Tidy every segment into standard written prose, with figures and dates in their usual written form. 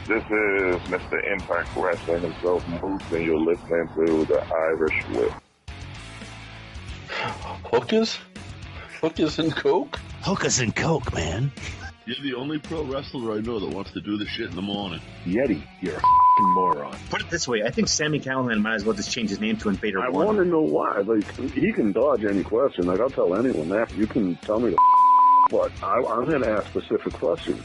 This is Mr. Impact Wrestling himself, Moose, and you're listening to the Irish Whip. Hookers? Hookers and Coke? Hookers and Coke, man. You're the only pro wrestler I know that wants to do this shit in the morning. Yeti, you're a f***ing moron. Put it this way, I think Sami Callihan might as well just change his name to Invader I 1. want to know why. Like, he can dodge any question. Like, I'll tell anyone that. You can tell me but I'm going to ask specific questions.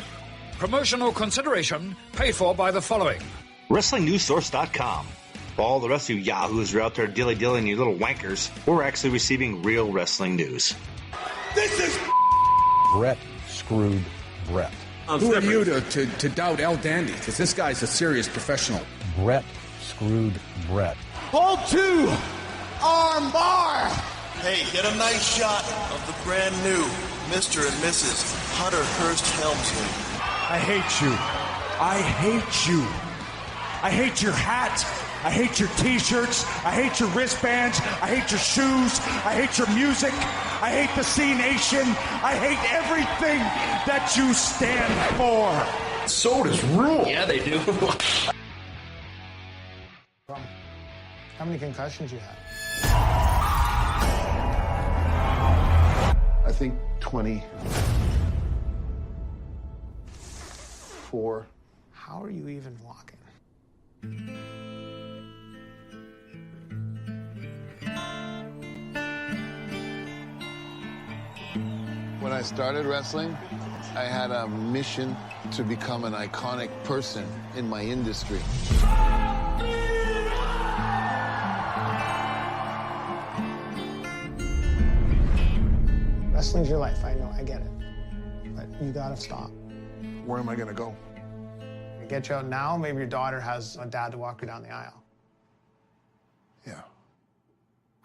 Promotional consideration paid for by the following. WrestlingNewsSource.com. For all the rest of you yahoos who are out there dilly-dillying, you little wankers, we're actually receiving real wrestling news. This is Brett screwed Brett. Who are you to doubt El Dandy? Because this guy's a serious professional. Brett screwed Brett. Hold 2! Arm bar! Hey, get a nice shot of the brand new Mr. and Mrs. Hunter Hearst Helmsley. I hate you. I hate you. I hate your hat. I hate your t-shirts. I hate your wristbands. I hate your shoes. I hate your music. I hate the C Nation. I hate everything that you stand for. Sodas rule. Yeah, they do. How many concussions you had? I think 24. How are you even walking? When I started wrestling, I had a mission to become an iconic person in my industry. Wrestling's your life, I know, I get it. But you gotta stop. Where am I going to go? You get you out now, maybe your daughter has a dad to walk her down the aisle. Yeah.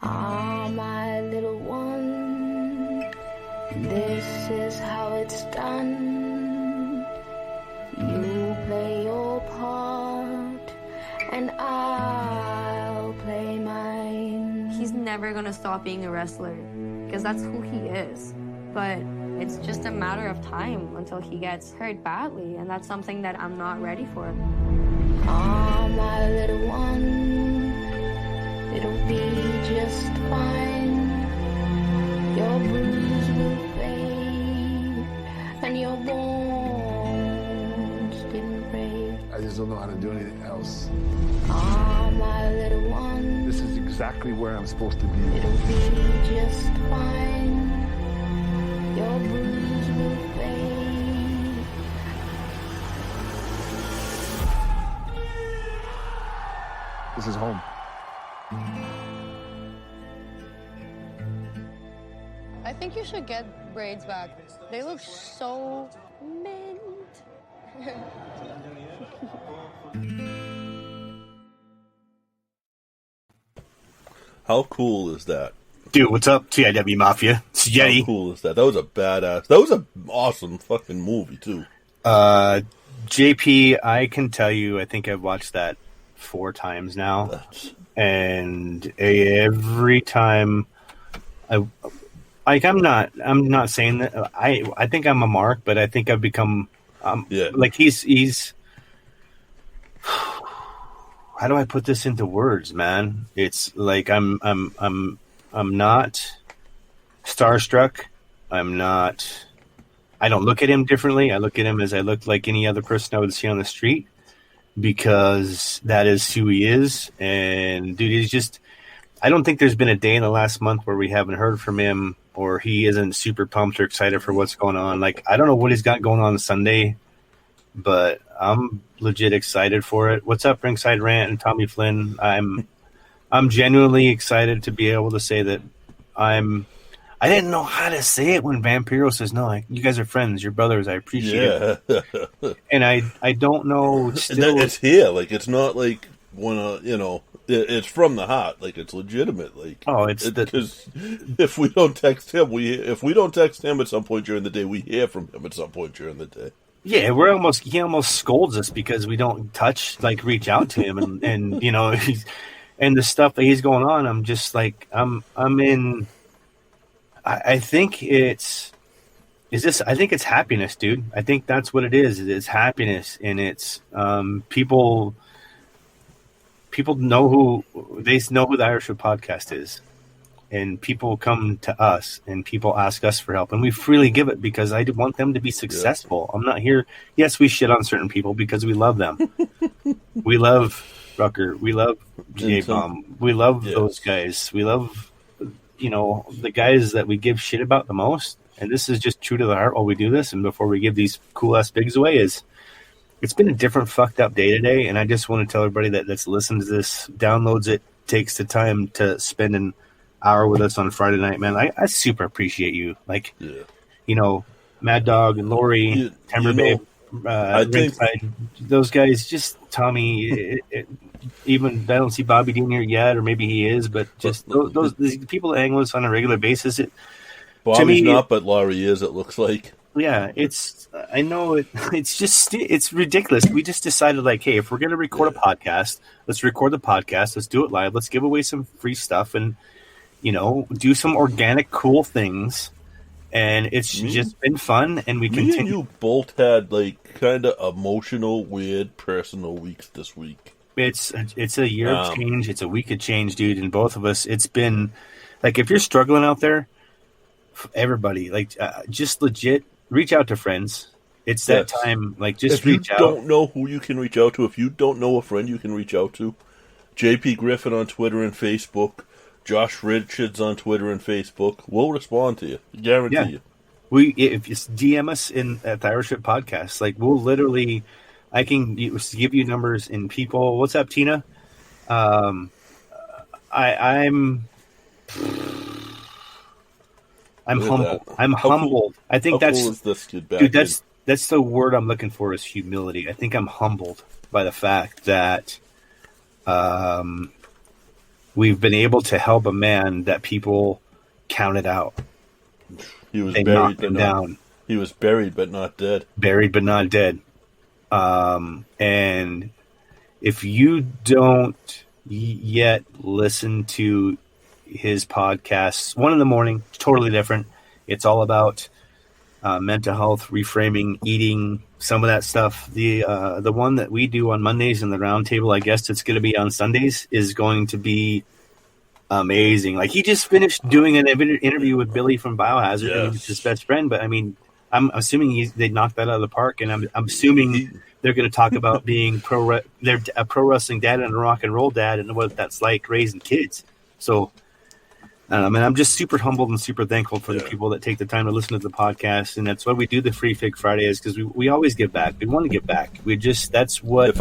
Ah, my little one, this is how it's done. You play your part, and I'll play mine. He's never gonna stop being a wrestler, because that's who he is. But it's just a matter of time until he gets hurt badly, and that's something that I'm not ready for. Ah, my little one, it'll be just fine. Your bruise will fade, and your bones didn't break. I just don't know how to do anything else. Ah, my little one, This is exactly where I'm supposed to be. it'll be just fine. Your bruise will fade. This is home. I think you should get braids back. They look so mint. How cool is that? Dude, what's up, TIW Mafia? It's Yeti. How cool is that? That was a badass. That was an awesome fucking movie, too. JP, I can tell you, I think I've watched that 4 times now. And every time I'm not saying that I think I'm a mark, but I think I've become like he's how do I put this into words, man? It's like I'm not starstruck. I don't look at him differently. I look at him as I look like any other person I would see on the street, because that is who he is. And dude, he's just, I don't think there's been a day in the last month where we haven't heard from him or he isn't super pumped or excited for what's going on. Like, I don't know what he's got going on Sunday, but I'm legit excited for it. What's up, Ringside Rant and Tommy Flynn? I'm genuinely excited to be able to say that I didn't know how to say it when Vampiro says, no, like, you guys are friends, you're brothers, I appreciate it. And I don't know still. It's here. Like, it's not like when, it's from the heart. Like, it's legitimate. Like, because if we don't text him, at some point during the day, we hear from him at some point during the day. Yeah, he almost scolds us because we don't reach out to him, and you know, and the stuff that he's going on. I'm just like, I think it's I think it's happiness, dude. I think that's what it is. It's happiness, and it's people know who the Irish Whip podcast is, and people come to us and people ask us for help, and we freely give it because I want them to be successful. I'm not here. Yes, we shit on certain people because we love them. We love Rucker. We love J-Bomb. We love those guys. We love, the guys that we give shit about the most. And this is just true to the heart while we do this. And before we give these cool ass bigs away, it's been a different fucked up day today. And I just want to tell everybody that's listened to this, downloads it, takes the time to spend an hour with us on Friday night, man. I super appreciate you. Like, Mad Dog and Lori, Timber Babe, I think those guys, just Tommy, even I don't see Bobby Dean here yet, or maybe he is, but just those people that hang with us on a regular basis. Bobby's not, but Laurie is, it looks like. Yeah, I know it's ridiculous. We just decided, like, hey, if we're going to record a podcast, let's record the podcast. Let's do it live. Let's give away some free stuff and, do some organic, cool things. And it's just been fun. And we continue. And you both had, like, kind of emotional, weird, personal weeks this week. It's a year of change. It's a week of change, dude. And both of us, it's been, like, if you're struggling out there, everybody, like, just legit reach out to friends. It's that time. Like, just reach out. If you don't know who you can reach out to, if you don't know a friend you can reach out to, JP Griffin on Twitter and Facebook, Josh Richards on Twitter and Facebook, we'll respond to you. Guarantee you. If you DM us at the Irish Whip podcast, like, we'll literally, I can give you numbers and people. What's up, Tina? I'm humbled. I'm humbled. I think how cool is this kid back dude. That's the word I'm looking for, is humility. I think I'm humbled by the fact that we've been able to help a man that people counted out. He was buried, but down. He was buried, but not dead. Buried, but not dead. And if you don't yet listen to his podcasts, 1 in the morning, totally different. It's all about mental health, reframing, eating, some of that stuff. The one that we do on Mondays in the roundtable, I guess it's going to be on Sundays, is going to be amazing. Like, he just finished doing an interview with Billy from Biohazard, and he's his best friend. But I mean, I'm assuming they knocked that out of the park, and I'm assuming they're going to talk about being they're a pro wrestling dad and a rock and roll dad, and what that's like raising kids. So. And I'm just super humbled and super thankful for the people that take the time to listen to the podcast. And that's why we do the Free Fig Fridays, because we always give back. We want to give back. That's what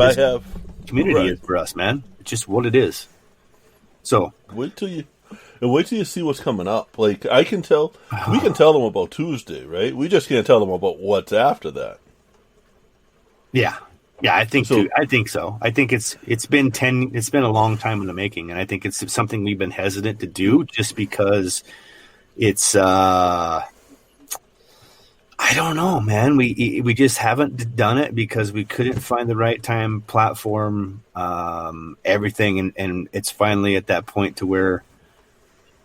community is for us, man. It's just what it is. So wait till you see what's coming up. Like, I can tell, we can tell them about Tuesday, right? We just can't tell them about what's after that. Yeah, I think so. I think so. I think it's been a long time in the making, and I think it's something we've been hesitant to do just because it's I don't know, man. We just haven't done it because we couldn't find the right time, platform, everything, and it's finally at that point to where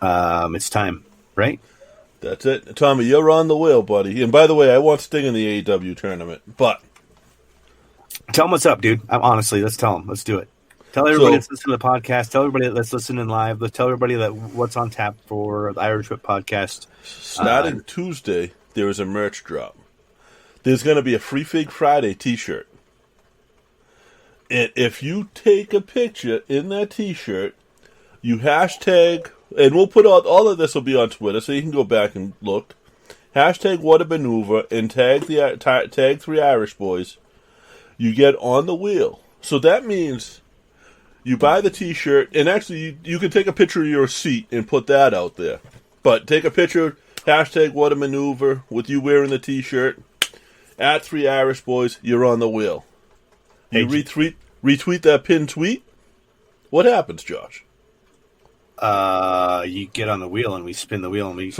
it's time, right? That's it. Tommy, you're on the wheel, buddy. And by the way, I want Sting in the AEW tournament, but tell them what's up, dude. Honestly, let's tell them. Let's do it. Tell everybody that's listening to the podcast. Tell everybody that's listening live. Let's tell everybody that what's on tap for the Irish Whip podcast. Starting Tuesday, there is a merch drop. There's going to be a Free Fig Friday T-shirt. And if you take a picture in that T-shirt, you hashtag, and we'll put out, all of this will be on Twitter, so you can go back and look. Hashtag What a Maneuver and tag 3 Irish Boys. You get on the wheel. So that means you buy the T-shirt, and actually you can take a picture of your seat and put that out there. But take a picture, hashtag What a Maneuver, with you wearing the T-shirt, at 3 Irish Boys, you're on the wheel. You retweet that pinned tweet, what happens, Josh? You get on the wheel and we spin the wheel, and we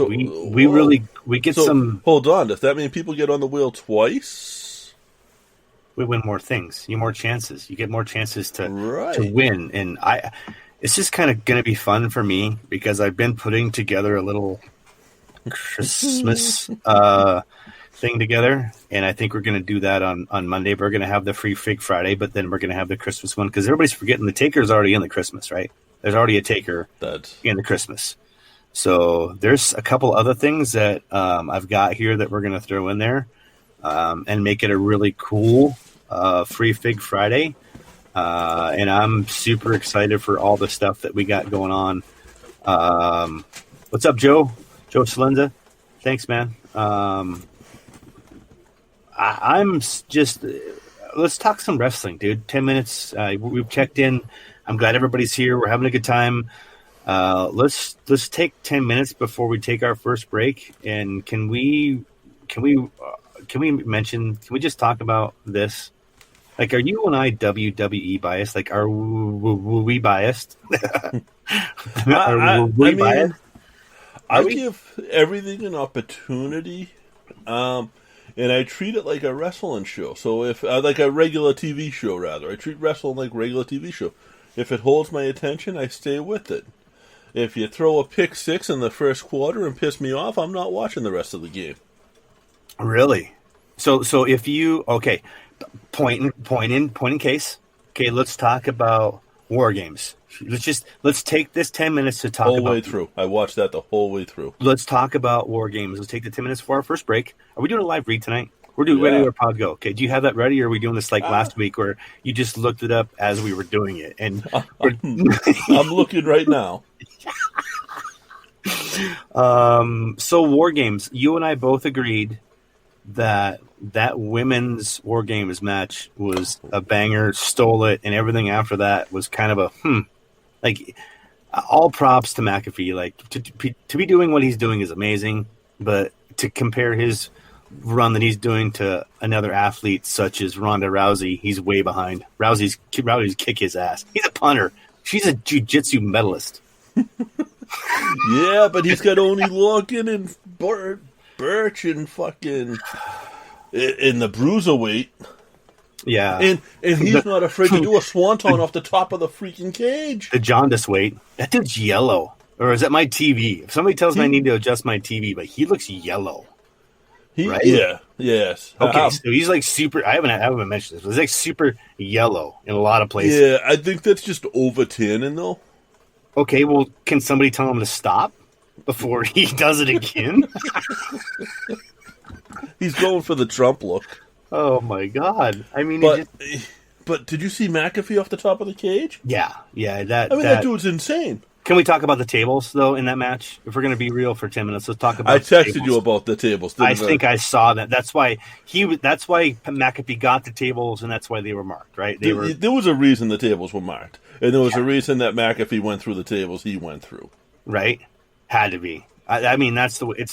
get some. Hold on, does that mean people get on the wheel twice? We win more things. You more chances. You get more chances to win. And it's just kind of going to be fun for me because I've been putting together a little Christmas thing together, and I think we're going to do that on Monday. We're going to have the Free Fig Friday, but then we're going to have the Christmas one because everybody's forgetting the Taker's already in the Christmas, right? There's already a Taker in the Christmas. So there's a couple other things that I've got here that we're going to throw in there and make it a really cool Free Fig Friday. And I'm super excited for all the stuff that we got going on. What's up, Joe? Joe Salenza. Thanks, man. I'm just let's talk some wrestling, dude. 10 minutes. We've checked in. I'm glad everybody's here. We're having a good time. Let's take 10 minutes before we take our first break. And can we just talk about this? Like, are you and I WWE biased? Like, are we biased? Are we biased? I give everything an opportunity, and I treat it like a wrestling show. So if like a regular TV show, rather, I treat wrestling like a regular TV show. If it holds my attention, I stay with it. If you throw a pick six in the first quarter and piss me off, I'm not watching the rest of the game. Really? So if you point in case. Okay, let's talk about War Games. Let's take this 10 minutes to talk whole way through. I watched that the whole way through. Let's talk about War Games. Let's take the 10 minutes for our first break. Are we doing a live read tonight? We're doing ready to pod go. Okay, do you have that ready, or are we doing this like last week where you just looked it up as we were doing it? And I'm looking right now. So War Games, you and I both agreed that women's War Games match was a banger, stole it, and everything after that was kind of a like all props to McAfee. Like to be doing what he's doing is amazing, but to compare his run that he's doing to another athlete such as Ronda Rousey, he's way behind. Rousey's kick his ass. He's a punter. She's a jiu-jitsu medalist. Yeah, but he's got Oni Logan and Birch and fucking in the bruiserweight. Yeah. And he's not afraid to do a swanton off the top of the freaking cage. The jaundice weight. That dude's yellow. Or is that my TV? If somebody tells me I need to adjust my TV, but he looks yellow. Right? Yeah. Yes. Okay, so he's like super. I haven't mentioned this. But he's like super yellow in a lot of places. Yeah, I think that's just over tanning, though. Okay, well, can somebody tell him to stop before he does it again? He's going for the Trump look. Oh my God! I mean, but did you see McAfee off the top of the cage? Yeah. That dude's insane. Can we talk about the tables though in that match? If we're going to be real for 10 minutes, let's talk about. I texted you about the tables. I think I saw that. That's why McAfee got the tables, and that's why they were marked. Right? There was a reason the tables were marked, and there was a reason that McAfee went through the tables he went through. Right? Had to be. I mean, that's the way.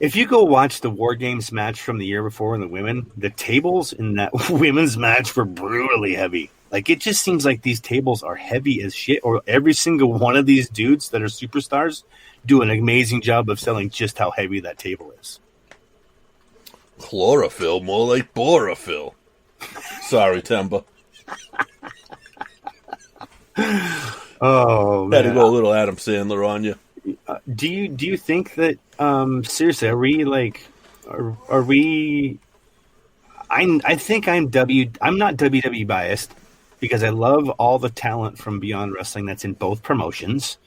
If you go watch the War Games match from the year before in the women, the tables in that women's match were brutally heavy. Like, it just seems like these tables are heavy as shit, or every single one of these dudes that are superstars do an amazing job of selling just how heavy that table is. Chlorophyll, more like borophyll. Sorry, Temba. Oh, man. Had to go a little Adam Sandler on you. Do you think that seriously, are we like are we I think I'm not WWE biased because I love all the talent from Beyond Wrestling that's in both promotions.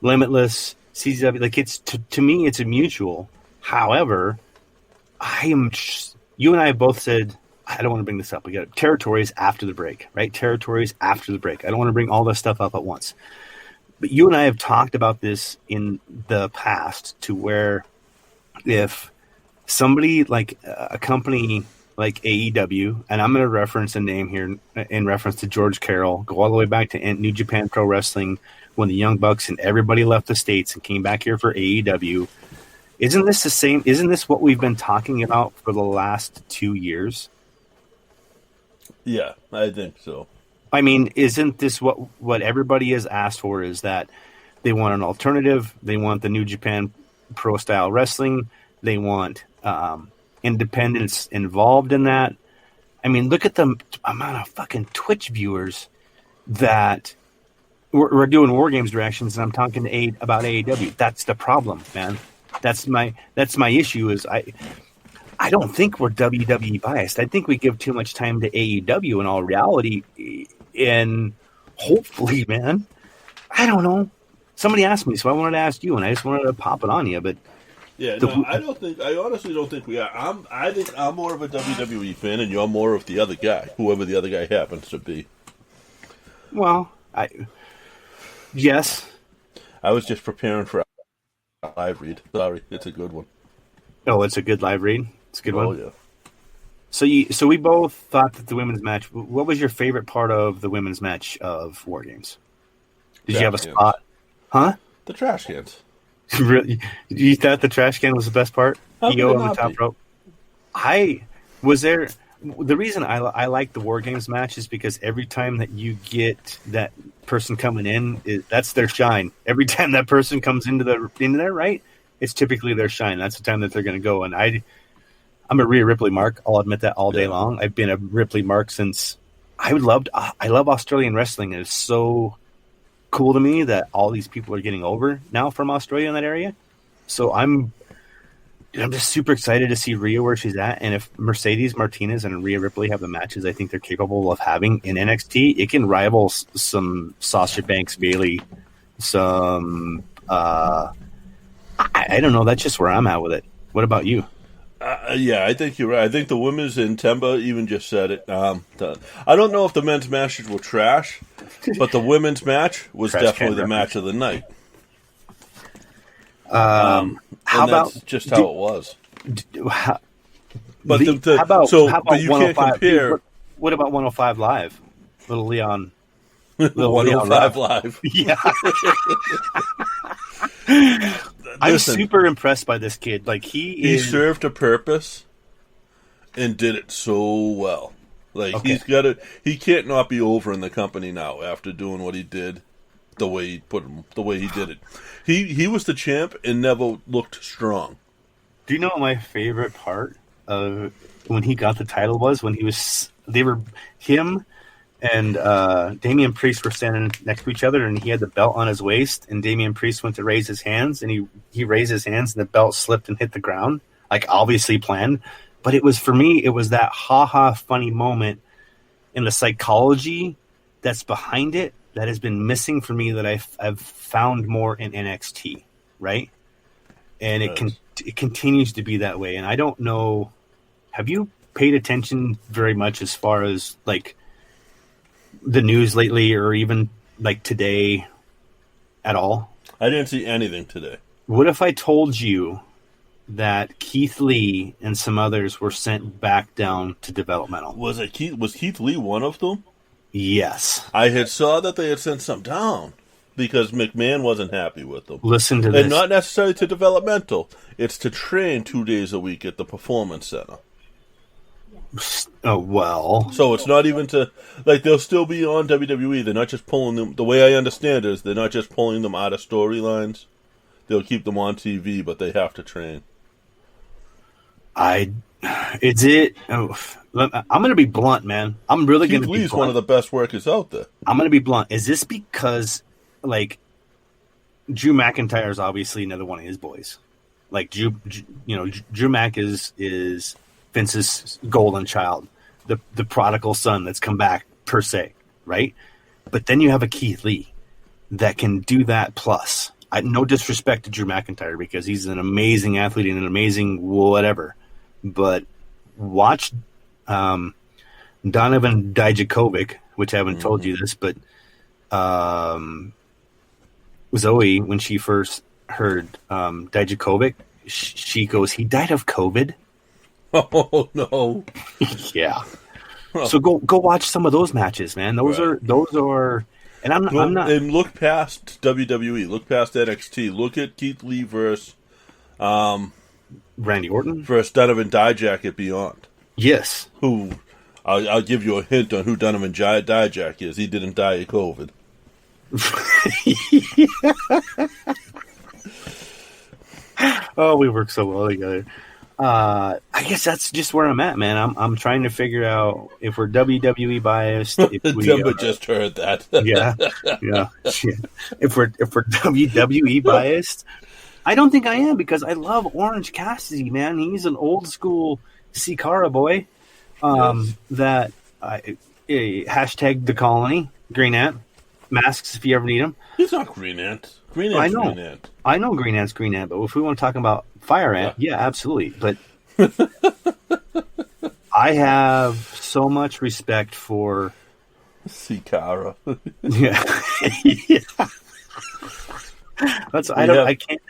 Limitless, CZW, like it's to me it's a mutual. However, you and I have both said I don't want to bring this up. We got territories after the break, right? Territories after the break. I don't want to bring all this stuff up at once. But you and I have talked about this in the past to where if somebody like a company like AEW, and I'm going to reference a name here in reference to George Carroll, go all the way back to New Japan Pro Wrestling when the Young Bucks and everybody left the States and came back here for AEW. Isn't this the same? Isn't this what we've been talking about for the last 2 years? Yeah, I think so. I mean, isn't this what everybody has asked for, is that they want an alternative, they want the New Japan Pro style wrestling, they want independence involved in that. I mean, look at the amount of fucking Twitch viewers that we're doing War Games reactions, and I'm talking about AEW. That's the problem, man. That's my issue is I don't think we're WWE biased. I think we give too much time to AEW in all reality. And hopefully, man, I don't know. Somebody asked me, so I wanted to ask you, and I just wanted to pop it on you. But yeah, I honestly don't think we are. I think I'm more of a WWE fan, and you're more of the other guy, whoever the other guy happens to be. Well, yes. I was just preparing for a live read. Sorry, it's a good one. Oh, it's a good live read? It's a good one? Oh, yeah. So we both thought that the women's match... What was your favorite part of the women's match of War Games? Did you have a spot? Huh? The trash cans. Really? You thought the trash can was the best part? EO on the top rope? The reason I like the War Games match is because every time that you get that person coming in, that's their shine. Every time that person comes into there, right? It's typically their shine. That's the time that they're going to go. And I'm a Rhea Ripley mark. I'll admit that all day long. I've been a Ripley mark since I love Australian wrestling. It's so cool to me that all these people are getting over now from Australia in that area. So I'm just super excited to see Rhea where she's at. And if Mercedes Martinez and Rhea Ripley have the matches I think they're capable of having in NXT, it can rival some Sasha Banks, Bayley, some I don't know. That's just where I'm at with it. What about you? Yeah, I think you're right. I think the women's, and Temba even just said it. I don't know if the men's matches were trash, but the women's match was definitely the match of the night. How about that's just how it was? How about you can't compare. What about 105 Live? Little Leon. 105 Live. Yeah. I'm super impressed by this kid. Like he served a purpose and did it so well. Like he can't not be over in the company now after doing what he did, the way he did it. He was the champ and never looked strong. Do you know what my favorite part of when he got the title was? When him and Damian Priest were standing next to each other, and he had the belt on his waist, and Damian Priest went to raise his hands, and he raised his hands, and the belt slipped and hit the ground, like obviously planned. But it was, for me, it was that ha-ha funny moment in the psychology that's behind it that has been missing for me, that I've found more in NXT, right? And it continues to be that way. And I don't know, have you paid attention very much as far as like the news lately, or even like today at all? I didn't see anything today. What if I told you that Keith Lee and some others were sent back down to developmental? Was Keith Lee one of them? Yes. I had saw that they had sent some down because McMahon wasn't happy with them. Listen to this. And not necessarily to developmental. It's to train 2 days a week at the Performance Center. Oh, well. So it's not even to, like, they'll still be on WWE. They're not just pulling them, the way I understand it is they're not just pulling them out of storylines. They'll keep them on TV, but they have to train. I'm going to be blunt, man. I'm really going to be blunt. Keith Lee's one of the best workers out there. I'm going to be blunt. Is this because, like, Drew McIntyre is obviously another one of his boys? Like, Drew Mac is Vince's golden child, the prodigal son that's come back, per se, right? But then you have a Keith Lee that can do that plus. No disrespect to Drew McIntyre, because he's an amazing athlete and an amazing whatever. But watch Donovan Dijakovic, which I haven't told you this, but Zoe, when she first heard Dijakovic, she goes, "He died of COVID." Oh no! Yeah. So go watch some of those matches, man. Those are, and I'm not. And look past WWE. Look past NXT. Look at Keith Lee versus Randy Orton versus Donovan Dijak at Beyond. Yes. Who? I'll give you a hint on who Donovan Dijak is. He didn't die of COVID. Oh, we work so well together. I guess that's just where I'm at, man. I'm trying to figure out if we're WWE biased. If we just heard that. yeah. If we're WWE biased, I don't think I am because I love Orange Cassidy, man. He's an old school Sikara boy. That hashtag the colony, Green Ant. Masks if you ever need them. He's not Green Ant. Green Ant's Green Ant. I know Green Ant's Green Ant, but if we want to talk about Fire Ant, yeah absolutely. But I have so much respect for Sikara. Yeah. I can't.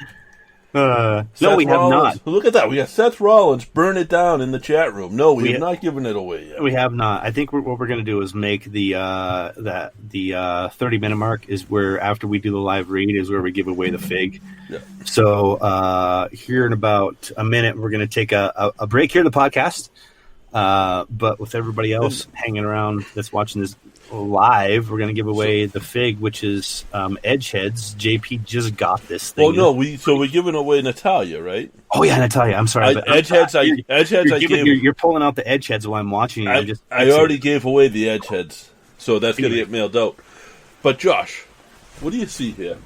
No, we have not. Look at that. We got Seth Rollins burn it down in the chat room. No, we have not given it away yet. We have not. I think what we're going to do is make the 30-minute mark is where after we do the live read is where we give away the fig. Yeah. So here in about a minute, we're going to take a break here in the podcast. But with everybody else hanging around that's watching this live, we're going to give away the fig, which is Edgeheads. JP just got this thing. Oh no, we're giving away Natalia, right? Oh yeah, Natalia. I'm sorry, Edgeheads. You're pulling out the Edgeheads while I'm watching. I already gave away the Edgeheads, so that's going to get mailed out. But Josh, what do you see here?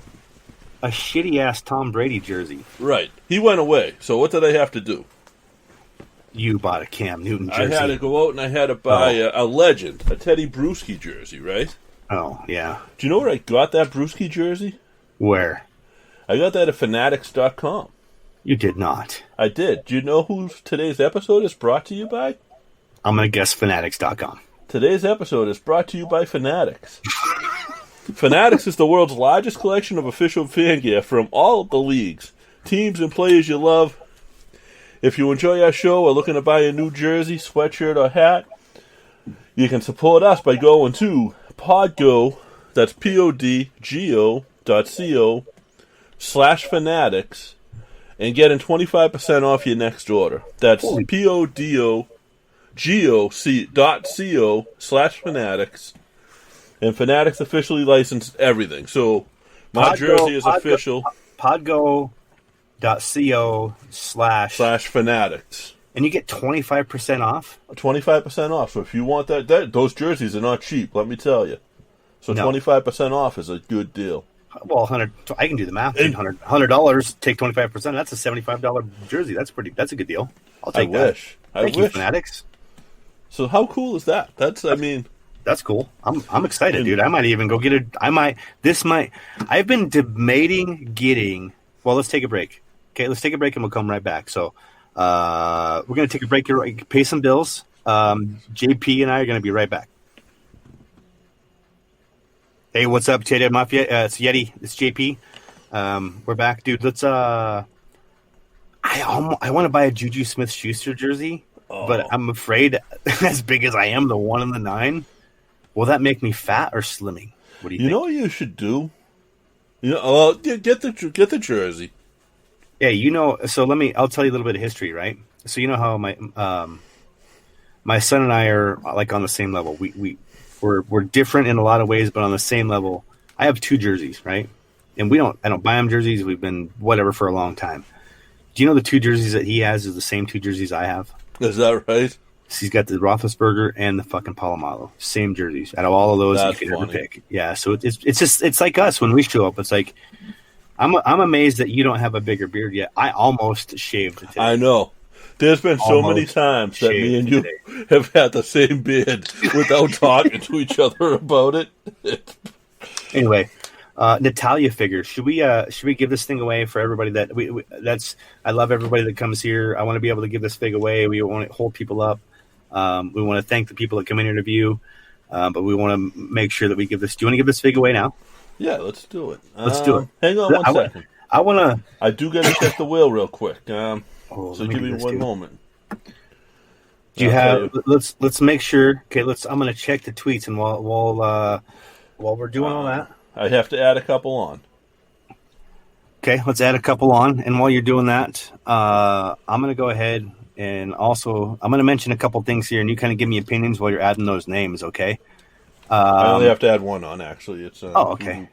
A shitty ass Tom Brady jersey. Right, he went away. So what did I have to do? You bought a Cam Newton jersey. I had to go out and I had to buy a legend, a Teddy Bruschi jersey, right? Oh, yeah. Do you know where I got that Bruschi jersey? Where? I got that at Fanatics.com. You did not. I did. Do you know who today's episode is brought to you by? I'm going to guess Fanatics.com. Today's episode is brought to you by Fanatics. Fanatics is the world's largest collection of official fan gear from all of the leagues, teams, and players you love. If you enjoy our show or looking to buy a new jersey, sweatshirt, or hat, you can support us by going to Podgo, that's podgo.co/fanatics, and getting 25% off your next order. That's podgo.co/fanatics. And Fanatics officially licensed everything. So my jersey is official. Podgo.co/fanatics. And you get 25% off? 25% off. So if you want that, those jerseys are not cheap, let me tell you. So 25% off is a good deal. Well, I can do the math. $100, take 25%. That's a $75 jersey. That's a good deal. I'll take that. Thank you, Fanatics. So how cool is that? That's cool. I'm excited, dude. I might even go get it. I've been debating getting. Well, let's take a break. Okay, let's take a break and we'll come right back. So, we're going to take a break here, pay some bills. JP and I are going to be right back. Hey, what's up, Ted Mafia? It's Yeti. It's JP. We're back, dude. Let's. I want to buy a Juju Smith-Schuster jersey, but I'm afraid, as big as I am, the 1 and the 9, will that make me fat or slimming? What do you think? You know what you should do? Get the jersey. Yeah, so I'll tell you a little bit of history, right? So you know how my son and I are like on the same level. We're different in a lot of ways, but on the same level. I have 2 jerseys, right? And I don't buy him jerseys. We've been whatever for a long time. Do you know the 2 jerseys that he has is the same 2 jerseys I have? Is that right? He's got the Roethlisberger and the fucking Palomalo. Same jerseys. Out of all of those, you can ever pick. Yeah, so it's like us when we show up. It's like I'm amazed that you don't have a bigger beard yet. I almost shaved today. I know. There's been so many times that me and you have had the same beard without talking to each other about it. Anyway, Natalia figures. Should we give this thing away for everybody I love everybody that comes here. I want to be able to give this fig away. We want to hold people up. We want to thank the people that come in and interview, but we want to make sure that we give this. Do you want to give this fig away now? Yeah, let's do it. Let's do it. Hang on one second. I do got to check the wheel real quick. So give me one moment. Do you have? Let's make sure. Okay, I'm going to check the tweets, and while we're doing all that, I have to add a couple on. Okay, let's add a couple on, and while you're doing that, I'm going to go ahead and also I'm going to mention a couple things here, and you kind of give me opinions while you're adding those names. Okay. I only have to add one on. Actually, it's okay.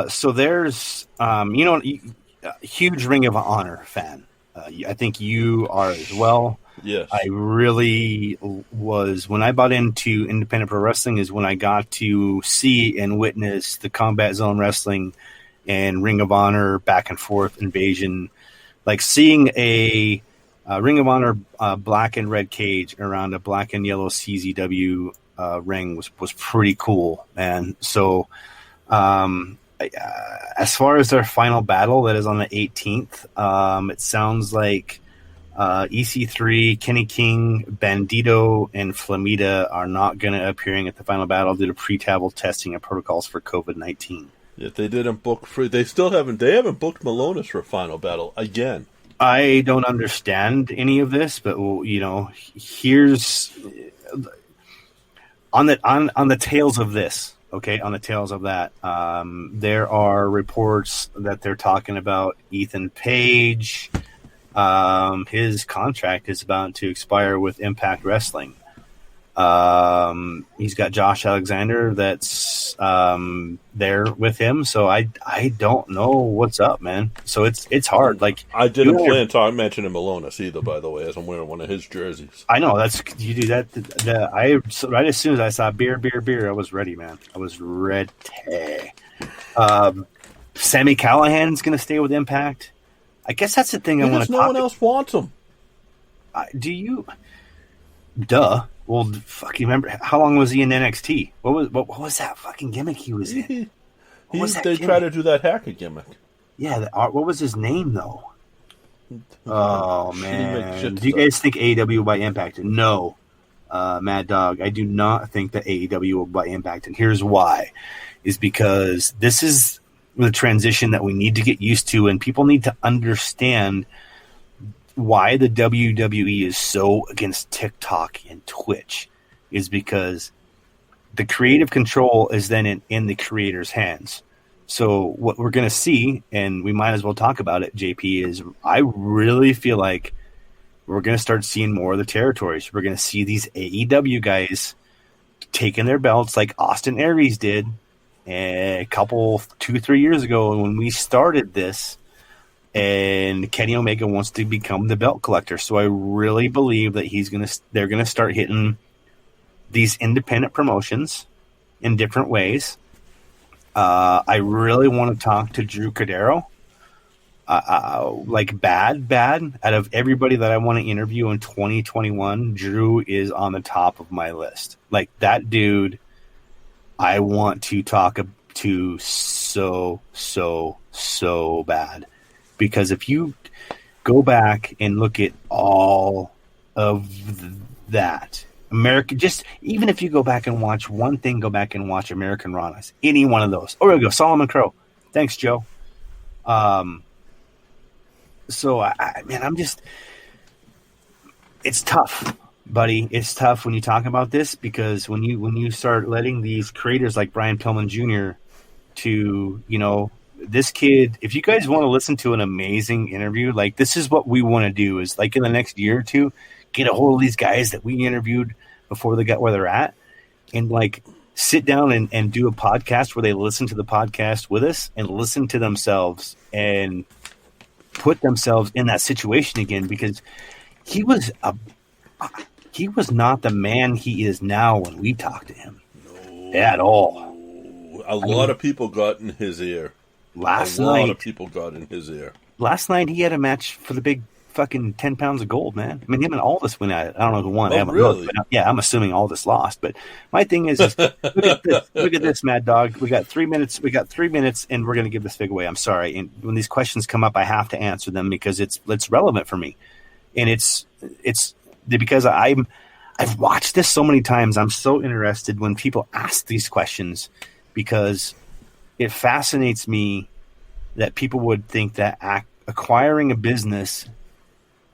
So there's huge Ring of Honor fan. I think you are as well. Yes. I really was. When I bought into independent pro wrestling is when I got to see and witness the Combat Zone Wrestling and Ring of Honor back and forth invasion. Like seeing a Ring of Honor black and red cage around a black and yellow CZW ring was pretty cool, man. So as far as their final battle that is on the 18th, it sounds like EC3, Kenny King, Bandito, and Flamita are not going to appearing at the final battle due to pre-travel testing and protocols for COVID-19. Yet they didn't book free. They haven't booked Malonis for a final battle again. I don't understand any of this, but here's on the tails of this. Okay, on the tails of that, there are reports that they're talking about Ethan Page. His contract is about to expire with Impact Wrestling. He's got Josh Alexander that's there with him, so I don't know what's up, man. So it's hard. Like I didn't plan to mention Malonis either, by the way, as I'm wearing one of his jerseys. I know you do that. Right as soon as I saw beer, I was ready, man. I was ready. Sammy Callahan's going to stay with Impact. I guess that's the thing I want to talk about. No one else wants him. Do you? Duh. Well, fuck, you remember how long was he in NXT? What was that fucking gimmick he was in? They try to do that hacker gimmick. Yeah, what was his name though? Oh man, do you guys think AEW will buy Impact? No, Mad Dog. I do not think that AEW will buy Impact, and here's why: is because this is the transition that we need to get used to, and people need to understand why the WWE is so against TikTok and Twitch is because the creative control is then in the creator's hands. So what we're going to see, and we might as well talk about it, JP, is I really feel like we're going to start seeing more of the territories. We're going to see these AEW guys taking their belts like Austin Aries did a couple, 2-3 years ago when we started this. And Kenny Omega wants to become the belt collector. So I really believe that they're going to start hitting these independent promotions in different ways. I really want to talk to Drew Cordero. Like bad. Out of everybody that I want to interview in 2021, Drew is on the top of my list. Like that dude, I want to talk to so bad. Because if you go back and look at all of that, even if you go back and watch one thing, go back and watch American Ranas, any one of those. Oh, there we go, Solomon Crow. Thanks, Joe. So, I'm just, it's tough, buddy. It's tough when you talk about this because when you start letting these creators like Brian Pillman Jr. to, this kid, if you guys want to listen to an amazing interview, like this is what we want to do is like in the next year or two, get a hold of these guys that we interviewed before they got where they're at and like sit down and do a podcast where they listen to the podcast with us and listen to themselves and put themselves in that situation again because he was not the man he is now when we talked to him at all. A lot of people got in his ear. Last night he had a match for the big fucking 10 pounds of gold, man. I mean, him and Aldis went at it. I don't know who won. Oh, I haven't really? looked, but yeah, I'm assuming Aldis lost. But my thing is look at this, Mad Dog. We got 3 minutes. And we're going to give this fig away. I'm sorry. And when these questions come up, I have to answer them because it's relevant for me. And it's because I've watched this so many times. I'm so interested when people ask these questions because it fascinates me that people would think that acquiring a business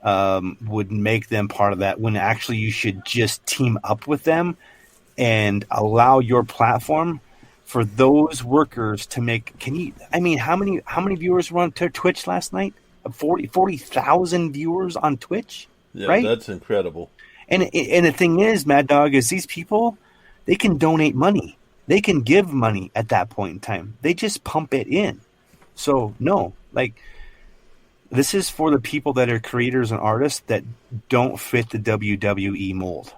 would make them part of that when actually you should just team up with them and allow your platform for those workers to make. How many viewers were on Twitch last night? 40,000 viewers on Twitch. Yeah, right? That's incredible. And the thing is, Mad Dog, is these people, they can donate money. They can give money at that point in time. They just pump it in. So, no, like, this is for the people that are creators and artists that don't fit the WWE mold.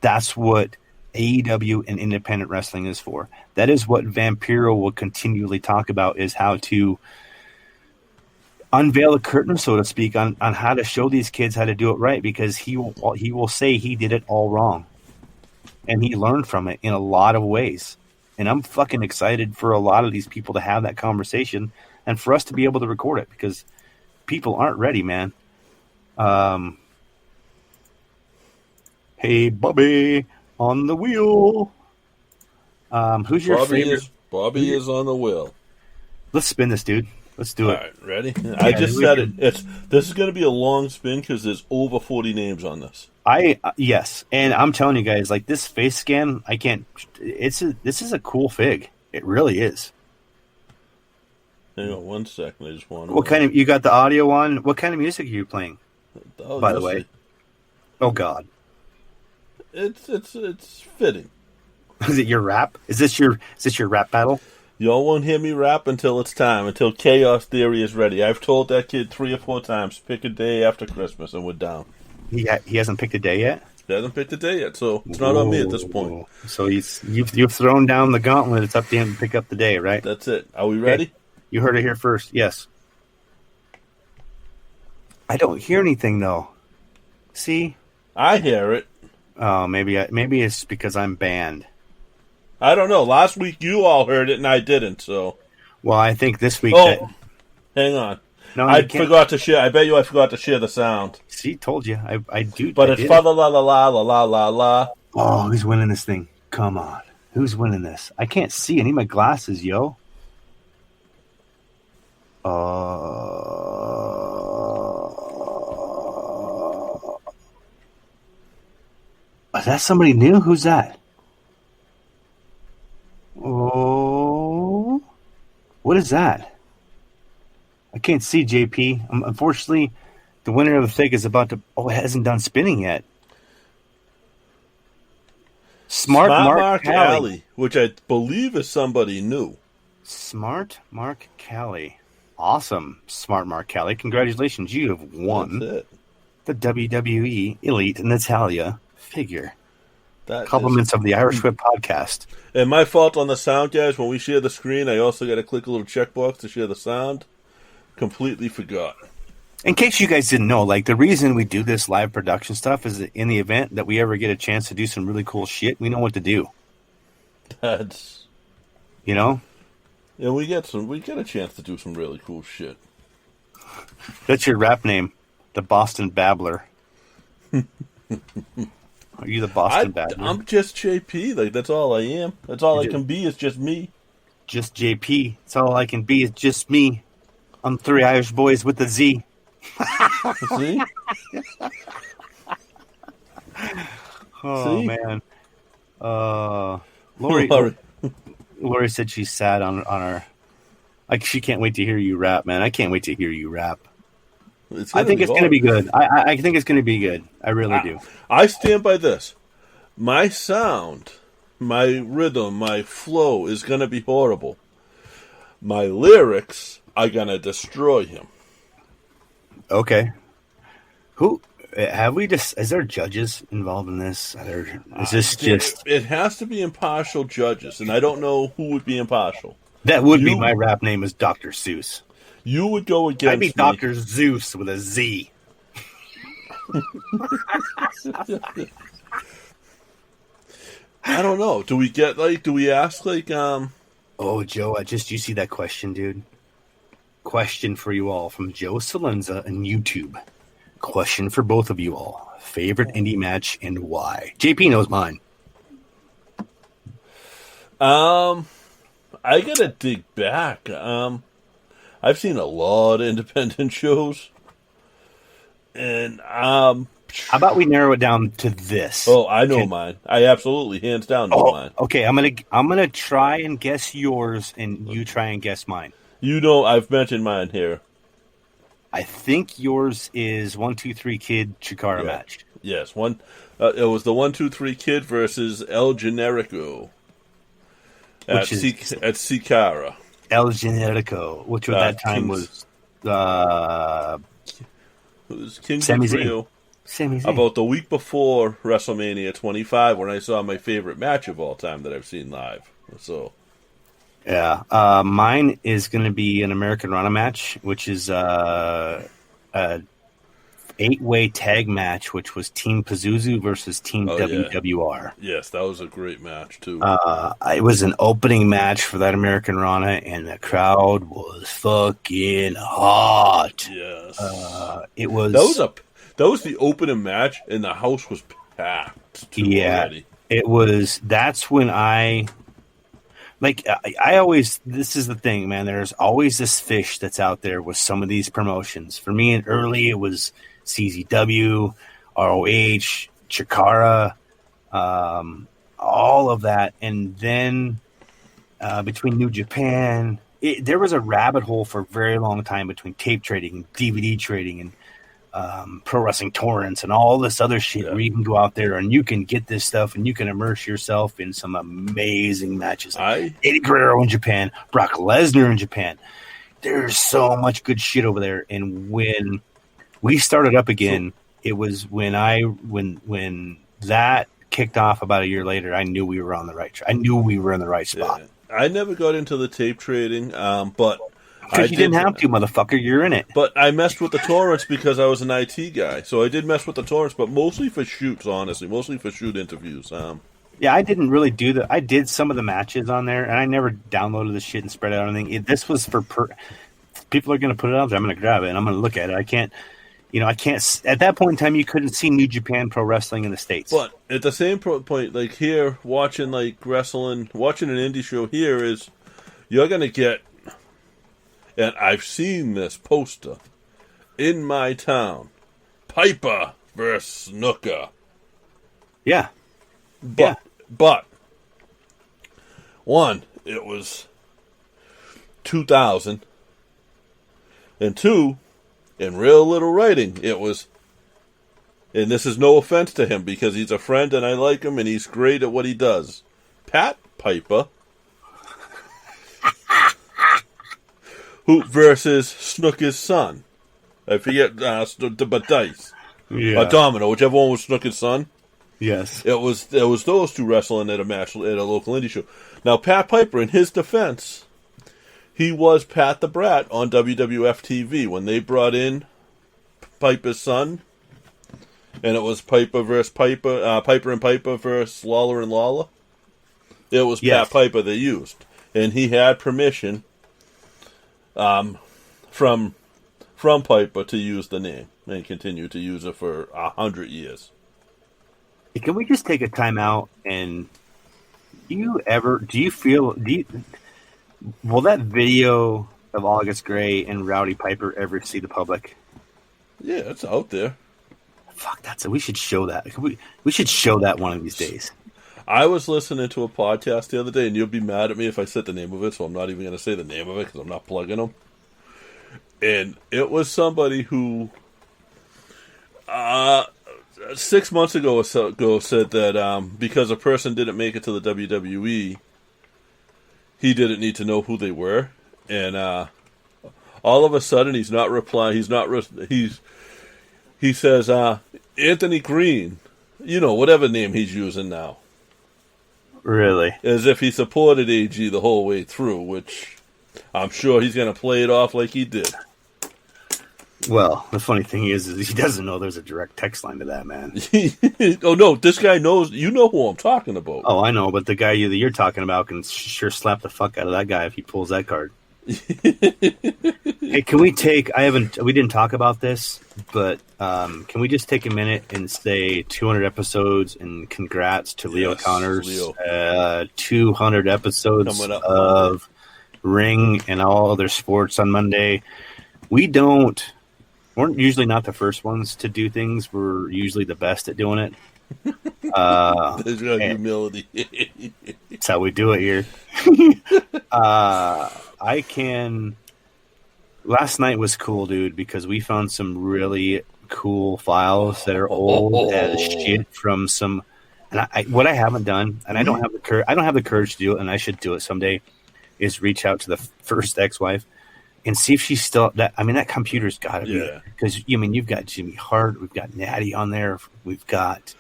That's what AEW and independent wrestling is for. That is what Vampiro will continually talk about, is how to unveil the curtain, so to speak, on how to show these kids how to do it right, because he will say he did it all wrong. And he learned from it in a lot of ways. And I'm fucking excited for a lot of these people to have that conversation and for us to be able to record it, because people aren't ready, man. Hey, Bobby, on the wheel. Who's your favorite? Bobby is on the wheel. Let's spin this, dude. Let's do it. All right, ready? I just said it. This is going to be a long spin because there's over 40 names on this. Yes, and I'm telling you guys, like, this face scan, I can't. This is a cool fig. It really is. Hang on 1 second. I just want to. What kind of? You got the audio on? What kind of music are you playing? By the way. Oh God. It's fitting. Is it your rap? Is this your rap battle? Y'all won't hear me rap until it's time, until Chaos Theory is ready. I've told that kid 3 or 4 times, pick a day after Christmas, and we're down. He hasn't picked a day yet? He hasn't picked a day yet, so it's not on me at this point. So you've thrown down the gauntlet. It's up to him to pick up the day, right? That's it. Are we ready? Okay. You heard it here first. Yes. I don't hear anything, though. See? I hear it. Oh, maybe it's because I'm banned. I don't know. Last week you all heard it and I didn't, so. Well, I think this week. Hang on. No, I forgot to share. I bet you I forgot to share the sound. See, told you. I do. But it's fa la la la la la la la. Oh, who's winning this thing? Come on. Who's winning this? I can't see. I need my glasses, yo. Is that somebody new? Who's that? Oh, what is that? I can't see, JP. Unfortunately, the winner of the thing is about to. Oh, it hasn't done spinning yet. Smart Mark Callie, which I believe is somebody new. Smart Mark Callie. Awesome, Smart Mark Callie. Congratulations, you have won the WWE Elite Natalia figure. Compliments of the Irish Whip podcast. And my fault on the sound, guys. When we share the screen, I also got to click a little checkbox to share the sound. Completely forgot. In case you guys didn't know, like, the reason we do this live production stuff is that in the event that we ever get a chance to do some really cool shit, we know what to do. That's, you know? Yeah, we get a chance to do some really cool shit. That's your rap name, the Boston Babbler. Are you the Boston Babbler? I'm just JP. Like, that's all I am. That's all I can be. Is just me. Just JP. That's all I can be. Is just me. I'm 3 Irish boys with a Z. See? Oh, See? man. Lori said she's sad on our. Like, she can't wait to hear you rap, man. I can't wait to hear you rap. I think it's going to be good. I think it's going to be good. I really do. I stand by this. My sound, my rhythm, my flow is going to be horrible. My lyrics are going to destroy him. Okay. Who have we just? Is there judges involved in this? Is this just? It has to be impartial judges, and I don't know who would be impartial. That would be my rap name is Dr. Seuss. You would go against. I'd be Dr. Zeus with a Z. I don't know. Do we ask Oh, Joe, you see that question, dude? Question for you all from Joe Salenza on YouTube. Question for both of you all. Favorite indie match and why? JP knows mine. I gotta dig back. I've seen a lot of independent shows. And how about we narrow it down to this? Oh, I know mine. I absolutely, hands down, know mine. Okay, I'm gonna try and guess yours, and you try and guess mine. You know, I've mentioned mine here. I think yours is 1, 2, 3 Kid Chikara match. Yes, it was the 1, 2, 3 Kid versus El Generico at Sikara. El Generico, which at that time was it was King Sami Trio. Same thing. About the week before WrestleMania 25 when I saw my favorite match of all time that I've seen live. So, yeah, mine is going to be an American Rana match, which is a 8-way tag match, which was Team Pazuzu versus Team WWR. Yeah. Yes, that was a great match too. It was an opening match for that American Rana, and the crowd was fucking hot. Yes, it was. That was the opening match, and the house was packed. Already. It was. That's when I always. This is the thing, man. There's always this fish that's out there with some of these promotions. For me, early it was CZW, ROH, Chikara, all of that, and then between New Japan, there was a rabbit hole for a very long time between tape trading and DVD trading and Pro Wrestling Torrents and all this other shit where you can go out there and you can get this stuff and you can immerse yourself in some amazing matches. Eddie Guerrero in Japan, Brock Lesnar in Japan. There's so much good shit over there. And when we started up again, it was when that kicked off about a year later, I knew we were on the right track. I knew we were in the right spot. Yeah. I never got into the tape trading, but because you didn't have to, motherfucker. You're in it. But I messed with the torrents because I was an IT guy. So I did mess with the torrents, but mostly for shoots, honestly. Mostly for shoot interviews. Yeah, I didn't really do that. I did some of the matches on there, and I never downloaded the shit and spread it out or anything. This was for people are going to put it out there. I'm going to grab it, and I'm going to look at it. I can't. At that point in time, you couldn't see New Japan Pro Wrestling in the States. But at the same point, like here, watching like wrestling, watching an indie show here is, you're going to get, and I've seen this poster in my town, Piper versus Snuka. Yeah. But, one, it was 2000, and two, in real little writing, it was, and this is no offense to him because he's a friend and I like him and he's great at what he does. Pat Piper, who versus Snooker's son. I forget, but Dice. Yeah. Domino, whichever one was Snooker's son. Yes. It was those two wrestling at a match at a local indie show. Now, Pat Piper, in his defense, he was Pat the Brat on WWF TV when they brought in Piper's son, and it was Piper versus Piper, Piper and Piper versus Lawler and Lawler. It was Pat Piper they used, and he had permission from Piper to use the name and continue to use it for 100 years. Can we just take a time out and will that video of August Gray and Rowdy Piper ever see the public? Yeah, it's out there. Fuck, we should show that. We should show that one of these days. I was listening to a podcast the other day, and you'll be mad at me if I said the name of it, so I'm not even going to say the name of it because I'm not plugging them. And it was somebody who 6 months ago said that because a person didn't make it to the WWE, he didn't need to know who they were, and all of a sudden he's not replying. He says Anthony Green, whatever name he's using now. Really? As if he supported AG the whole way through, which I'm sure he's going to play it off like he did. Well, the funny thing is he doesn't know there's a direct text line to that, man. Oh, no, this guy knows. You know who I'm talking about. Oh, I know, but the guy that you're talking about can sure slap the fuck out of that guy if he pulls that card. Hey, can we we didn't talk about this, but can we just take a minute and say 200 episodes and congrats to Leo Connors. 200 episodes of Ring and all other sports on Monday. We're usually not the first ones to do things. We're usually the best at doing it. There's no humility. That's how we do it here. Last night was cool, dude, because we found some really cool files that are old as shit from some. And what I haven't done, and I don't have the courage to do it, and I should do it someday, is reach out to the first ex-wife and see if she's still that. I mean, that computer's got to be Yeah. because you've got Jimmy Hart, we've got Natty on there, we've got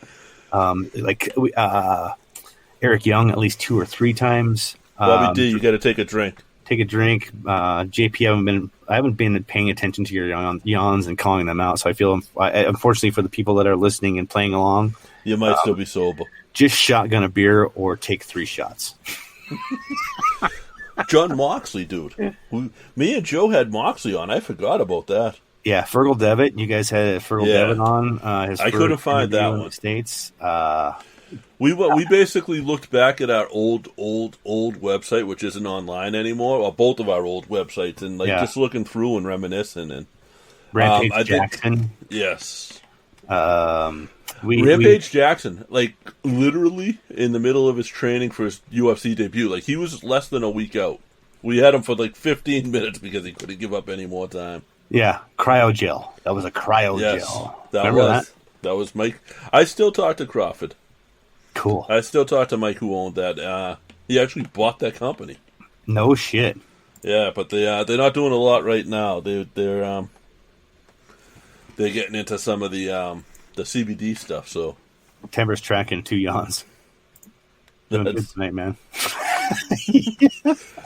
Eric Young at least 2 or 3 times. Bobby D, you got to take a drink. Take a drink. JP, I haven't been paying attention to your yawns and calling them out. So I feel, unfortunately, for the people that are listening and playing along, you might still be sober. Just shotgun a beer or take 3 shots. John Moxley, dude. Me and Joe had Moxley on. I forgot about that. Yeah, Fergal Devitt. You guys had Fergal Devitt on. I couldn't find that one. States. We basically looked back at our old website, which isn't online anymore, or both of our old websites, and just looking through and reminiscing. And Rampage Jackson. Yes. Rampage Jackson, like literally in the middle of his training for his UFC debut, like he was less than a week out. We had him for like 15 minutes because he couldn't give up any more time. Yeah, cryogel. That was a cryogel. Yes, that was Mike. I still talk to Crawford. Cool. I still talk to Mike, who owned that. He actually bought that company. No shit. Yeah, but they're not doing a lot right now. They're getting into some of the CBD stuff. So Timber's tracking 2 yawns. Doing good tonight, man.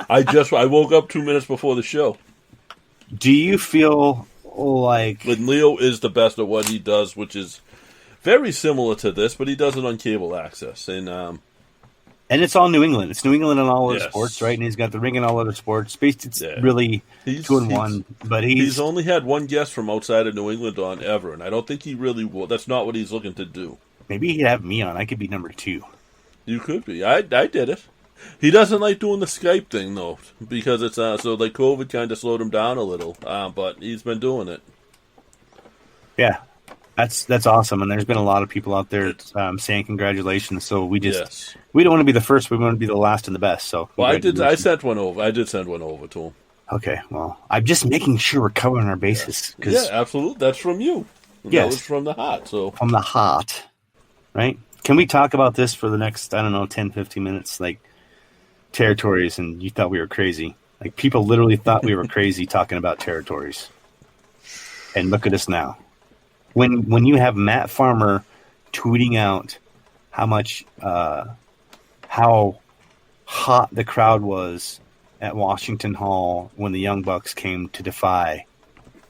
I woke up 2 minutes before the show. Do you feel like when Leo is the best at what he does, which is very similar to this, but he does it on cable access, and it's all New England. It's New England in all other sports, right? And he's got the ring in all other sports. It's really 2-1, but he's only had one guest from outside of New England on ever, and I don't think he really will. That's not what he's looking to do. Maybe he'd have me on. I could be number 2. You could be. I did it. He doesn't like doing the Skype thing though, because it's so like COVID kind of slowed him down a little. But he's been doing it. Yeah, that's awesome. And there's been a lot of people out there saying congratulations. So we don't want to be the first. We want to be the last and the best. So I sent one over. I did send one over to him. Okay, well, I'm just making sure we're covering our bases. Yeah, absolutely. That's from you. Yes, that was from the heart. So from the heart, right? Can we talk about this for the next 10, 15 minutes? Like territories, and you thought we were crazy. Like people literally thought we were crazy talking about territories. And look at us now. When you have Matt Farmer tweeting out how hot the crowd was at Washington Hall when the Young Bucks came to defy.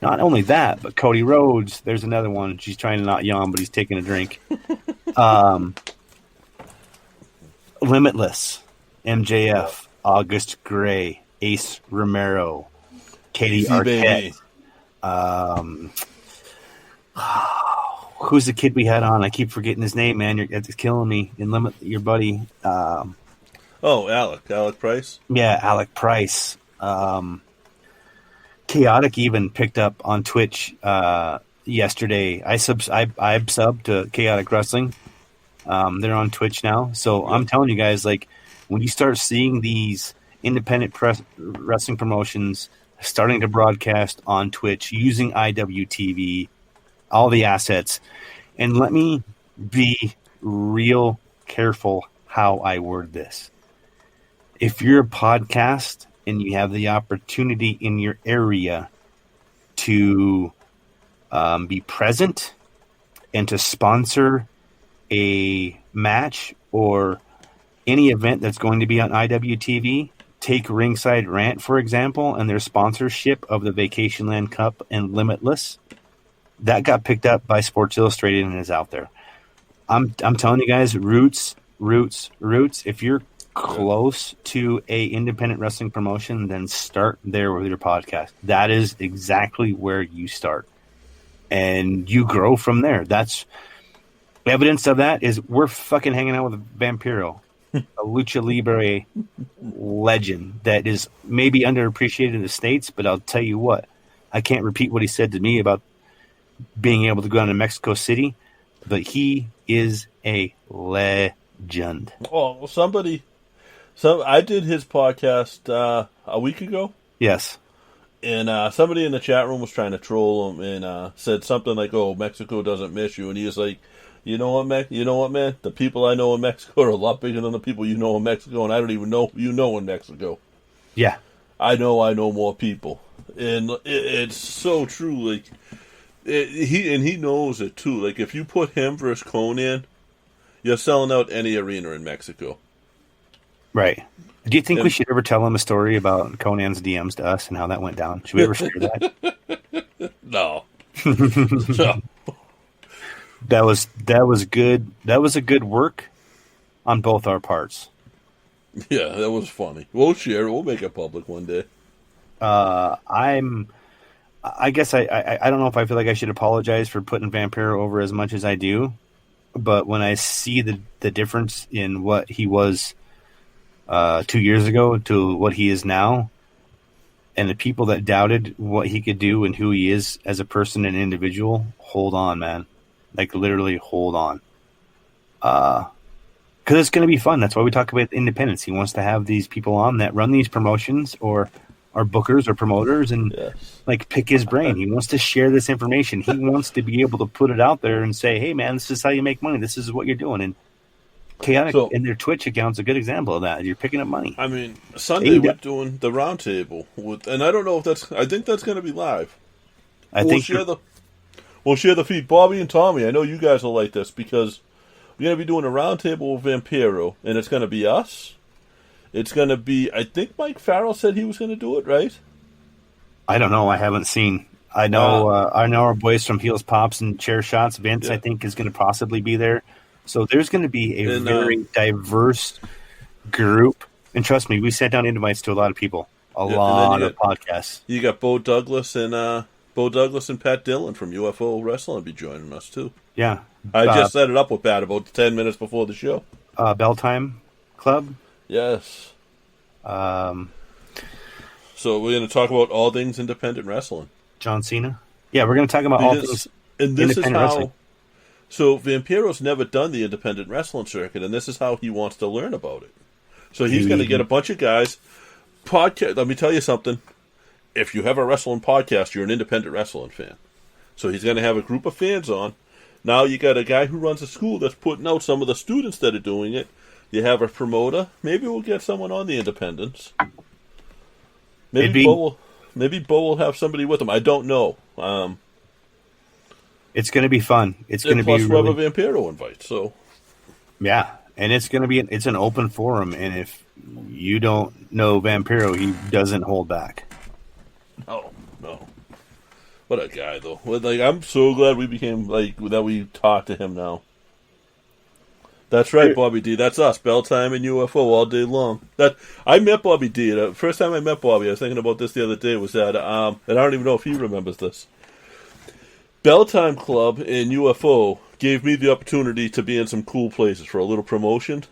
Not only that, but Cody Rhodes. There's another one. She's trying to not yawn, but he's taking a drink. Limitless, MJF, August Gray, Ace Romero, Katie Arquette. Who's the kid we had on? I keep forgetting his name, man. It's killing me. And your buddy. Alec Price. Yeah, Alec Price. Chaotic even picked up on Twitch yesterday. I subbed to Chaotic Wrestling. They're on Twitch now. So I'm telling you guys, like, when you start seeing these independent wrestling promotions starting to broadcast on Twitch using IWTV, all the assets, and let me be real careful how I word this. If you're a podcast and you have the opportunity in your area to be present and to sponsor a match or any event that's going to be on IWTV, take Ringside Rant, for example, and their sponsorship of the Vacationland Cup and Limitless. That got picked up by Sports Illustrated and is out there. I'm telling you guys, roots. If you're close to a independent wrestling promotion, then start there with your podcast. That is exactly where you start. And you grow from there. That's evidence of that is we're fucking hanging out with Vampiro, a lucha libre legend that is maybe underappreciated in the States, but I'll tell you what, I can't repeat what he said to me about being able to go down to Mexico City, but he is a legend. Oh, I did his podcast a week ago. Yes. And somebody in the chat room was trying to troll him and said something like, "Oh, Mexico doesn't miss you," and he was like, "You know what, man? The people I know in Mexico are a lot bigger than the people you know in Mexico, and I don't even know you know in Mexico." Yeah. I know more people. and it's so true. Like he knows it too. Like if you put him versus Conan, you're selling out any arena in Mexico. Right. Do you think we should ever tell him a story about Conan's DMs to us and how that went down? Should we ever share that? No. No. That was good. That was a good work on both our parts. Yeah, that was funny. We'll share it. We'll make it public one day. I guess I don't know if I feel like I should apologize for putting Vampiro over as much as I do, but when I see the difference in what he was 2 years ago to what he is now, and the people that doubted what he could do and who he is as a person and individual, hold on, man. Like, literally hold on. Because it's going to be fun. That's why we talk about independence. He wants to have these people on that run these promotions or are bookers or promoters and like pick his brain. He wants to share this information. He wants to be able to put it out there and say, hey, man, this is how you make money. This is what you're doing. And Chaotic and their Twitch account's a good example of that. You're picking up money. I mean, Sunday we're doing the roundtable and I don't know if that's. I think that's going to be live. We'll share the feed. Bobby and Tommy, I know you guys will like this because we're going to be doing a roundtable with Vampiro, and it's going to be us. It's going to be. I think Mike Farrell said he was going to do it, right? I don't know. I haven't seen. I know our boys from Heels Pops and Chair Shots. Vince, I think, is going to possibly be there. So there's going to be a very diverse group. And trust me, we sat down invites to a lot of people. A lot of podcasts. You got Bo Douglas and Pat Dillon from UFO Wrestling will be joining us, too. Yeah. I just set it up with Pat about 10 minutes before the show. Bell Time Club? Yes. So we're going to talk about all things independent wrestling. John Cena? Yeah, we're going to talk about all things independent wrestling. So Vampiro's never done the independent wrestling circuit, and this is how he wants to learn about it. So he's going to get a bunch of guys. Let me tell you something. If you have a wrestling podcast, you're an independent wrestling fan. So he's going to have a group of fans on. Now you got a guy who runs a school that's putting out some of the students that are doing it. You have a promoter. Maybe we'll get someone on the independents. Maybe Bo will have somebody with him. I don't know. It's going to be fun. It's going to be plus we have a Vampiro invite. So yeah, and it's going to be it's an open forum. And if you don't know Vampiro, he doesn't hold back. No. What a guy, though. Like, I'm so glad we became, that we talked to him now. That's right, Bobby D. That's us. Bell Time and UFO all day long. I met Bobby D. The first time I met Bobby, I was thinking about this the other day, was that, and I don't even know if he remembers this. Bell Time Club and UFO gave me the opportunity to be in some cool places for a little promotion.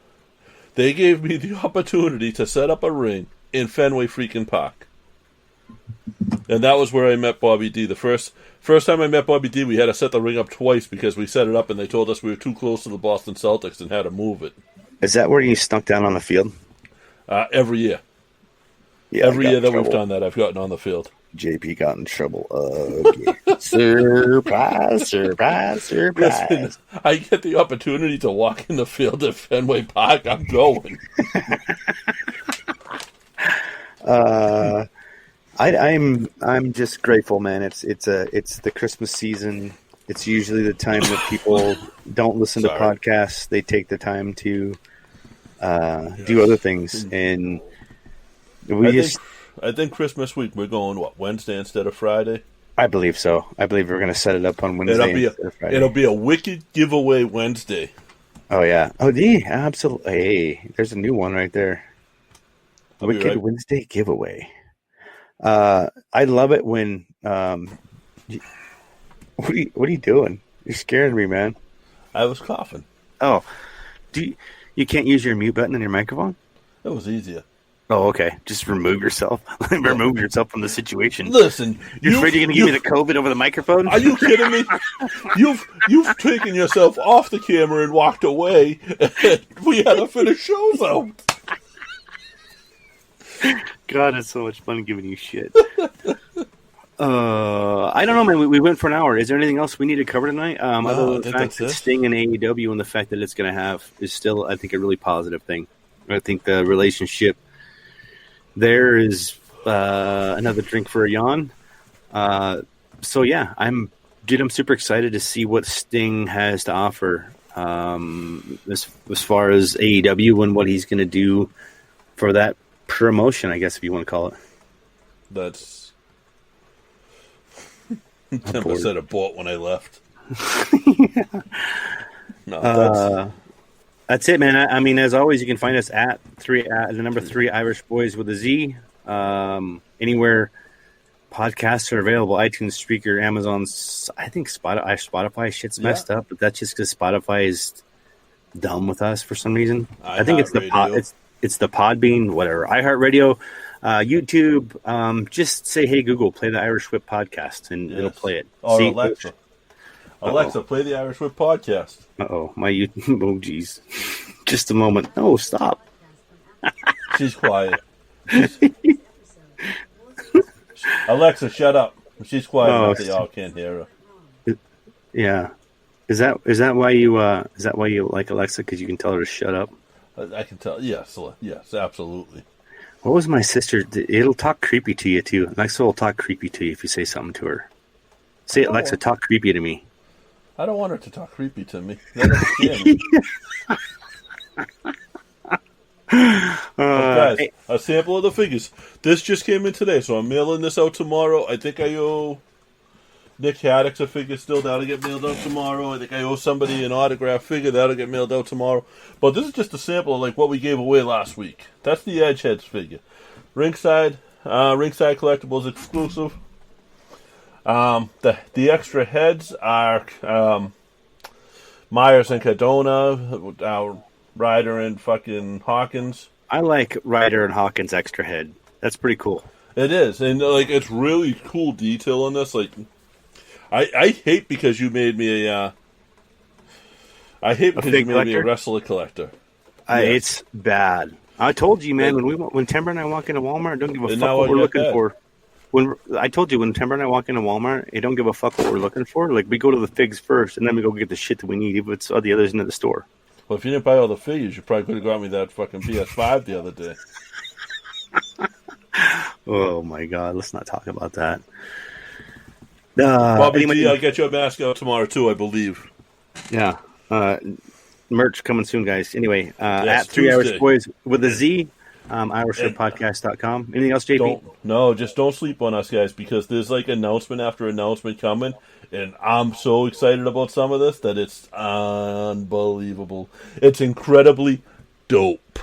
They gave me the opportunity to set up a ring in Fenway freaking Park. And that was where I met Bobby D. The first time I met Bobby D, we had to set the ring up twice because we set it up and they told us we were too close to the Boston Celtics and had to move it. Is that where you snuck down on the field? Every year. Yeah, every year that we've done that, I've gotten on the field. JP got in trouble again. Surprise, surprise, surprise. Listen, I get the opportunity to walk in the field at Fenway Park, I'm going. I'm just grateful, man. It's the Christmas season. It's usually the time that people don't listen to podcasts. They take the time to do other things, and I think Christmas week we're going Wednesday instead of Friday. I believe so. I believe we're going to set it up on Wednesday instead of Friday. It'll be a wicked giveaway Wednesday. Oh yeah. Oh yeah. Absolutely. Hey, there's a new one right there. Wicked Wednesday giveaway. I love it when what are you doing? You're scaring me, man. I was coughing. Oh, you can't use your mute button on your microphone? That was easier. Oh, okay. Just remove yourself. Remove yourself from the situation. Listen, you're afraid you're going to give me the COVID over the microphone? Are you kidding me? You've taken yourself off the camera and walked away. And we had to finish shows out. God, it's so much fun giving you shit. I don't know, man. We went for an hour. Is there anything else we need to cover tonight? Other than the fact that Sting and AEW and the fact that it's going to have is still, I think, a really positive thing. I think the relationship there is another drink for a yawn. So yeah, I'm super excited to see what Sting has to offer as far as AEW and what he's going to do for that promotion, I guess, if you want to call it. That's 10% I bought when I left. Yeah. No, that's it, man. I mean, as always, you can find us at the number 3 Irish Boys with a Z. Anywhere podcasts are available: iTunes, Spreaker, Amazon. I think Spotify shit's messed up, but that's just because Spotify is dumb with us for some reason. I think it's it's the Podbean, whatever. iHeartRadio, YouTube. Just say, "Hey Google, play the Irish Whip podcast," and it'll play it. Or Alexa. Alexa, play the Irish Whip podcast. My YouTube. Oh, geez. Just a moment. No, stop. She's quiet. Alexa, shut up. She's quiet enough that y'all can't hear her. Yeah. Is that why you like Alexa? Because you can tell her to shut up? I can tell. Yes, absolutely. What was my sister? It'll talk creepy to you, too. Alexa will talk creepy to you if you say something to her. Say, Alexa, talk creepy to me. I don't want her to talk creepy to me. That'll scare me. Guys, a sample of the figures. This just came in today, so I'm mailing this out tomorrow. I think I owe Nick Haddock's a figure still. That'll get mailed out tomorrow. I think I owe somebody an autograph figure. That'll get mailed out tomorrow. But this is just a sample of like what we gave away last week. That's the Edgeheads figure. Ringside Collectibles exclusive. The extra heads are Myers and Cardona, Ryder and fucking Hawkins. I like Ryder and Hawkins extra head. That's pretty cool. It is, and like it's really cool detail on this. Like, I hate because you made me a. I hate because you made me a wrestler collector. It's bad. I told you, man. When Timber and I walk into Walmart, I don't give a fuck what we're looking for. When Timber and I walk into Walmart, I don't give a fuck what we're looking for. Like, we go to the figs first, and then we go get the shit that we need, even if it's all the others in the store. Well, if you didn't buy all the figures, you probably could have got me that fucking PS5 the other day. Oh my god, let's not talk about that. Bobby D, I'll get you a mask out tomorrow too, I believe. Yeah. Merch coming soon, guys. Anyway, at 3 Irish Boys with a Z, IrishRedPodcast.com. Anything else, JP? Just don't sleep on us, guys, because there's like announcement after announcement coming, and I'm so excited about some of this that it's unbelievable. It's incredibly dope.